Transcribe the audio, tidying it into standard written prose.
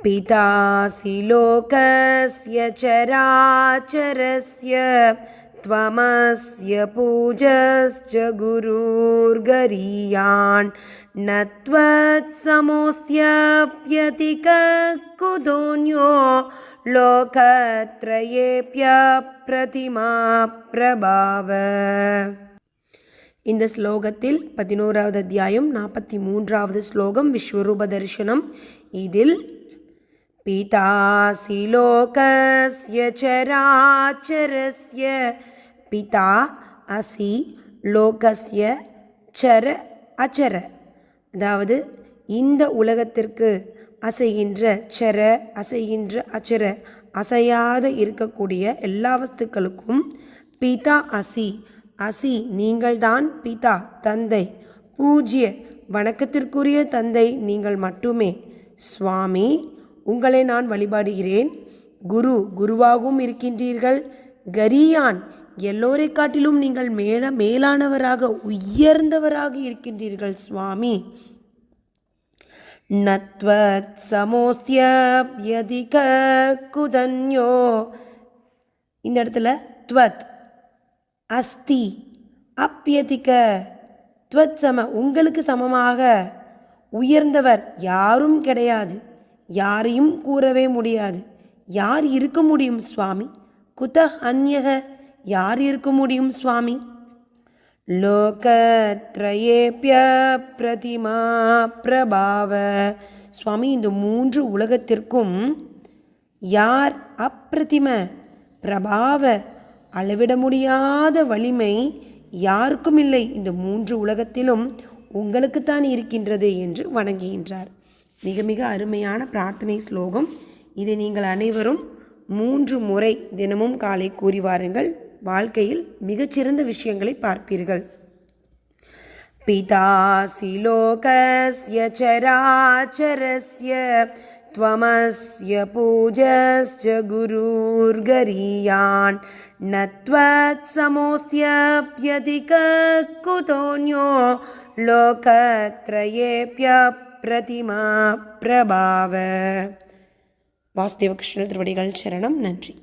पितासि लोकस्य चराचरस्य त्वमस्य पूजश्च गुरुर्गरीयान् न त्वत्समोऽस्त्यप्यतिकः कुतोऽन्यो लोकत्रयेऽप्यप्रतिमा प्रभाव. இந்த ஸ்லோகத்தில் 11வது அத்தியாயம் 43வது ஸ்லோகம் விஸ்வரூப தரிசனம். இதில் பிதாசி லோகஸ்ய சராச்சரஸ்ய, பிதா அசி லோகஸ்ய சர அச்சர, அதாவது இந்த உலகத்திற்கு அசைகின்ற சர, அசைகின்ற அச்சர, அசையாத இருக்கக்கூடிய எல்லா வஸ்துக்களுக்கும் பிதா அசி, அசி நீங்கள்தான், பிதா தந்தை, பூஜ்ய வணக்கத்திற்குரிய தந்தை நீங்கள் மட்டுமே, சுவாமி உங்களை நான் வழிபாடுகிறேன், குரு குருவாகவும் இருக்கின்றீர்கள், கரியான் எல்லோரை காட்டிலும் நீங்கள் மேலானவராக உயர்ந்தவராக இருக்கின்றீர்கள் சுவாமி. நத்வத் சமோஸ்த்யப்யதிக குதன்யோ, இந்த இடத்துல த்வத் அஸ்தி அப்யதிக, த்வத் சம உங்களுக்கு சமமாக உயர்ந்தவர் யாரும் கிடையாது, யாரையும் கூறவே முடியாது. யார் இருக்க முடியும் சுவாமி? குதஹ் அந்யக, யார் இருக்க முடியும் சுவாமி? லோகத்ரயேப்ய பிரதிமா பிரபாவ, சுவாமி இந்த 3 உலகத்திற்கும் யார் அப்பிரதிம பிரபாவ, அளவிட முடியாத வலிமை யாருக்கும் இல்லை, இந்த 3 உலகத்திலும் உங்களுக்குத்தான் இருக்கின்றது என்று வணங்குகின்றார். மிக மிக அருமையான பிரார்த்தனை ஸ்லோகம். இதை நீங்கள் அனைவரும் 3 முறை தினமும் காலை கூறி வாருங்கள். வாழ்க்கையில் மிகச்சிறந்த விஷயங்களை பார்ப்பீர்கள். பிதாசி லோகஸ்ய சராச்சரஸ்ய த்வமஸ்ய பூஜஸ்ச குருர்கரியான் ந த்வத் சமோஸ்த்யப்யதிகः குதோऽன்யோ லோகத்ரயேப்ய பிரதிமா பிரபாவ. வாசுதேவ கிருஷ்ணர் திருவடிகள் சரணம். நன்றி.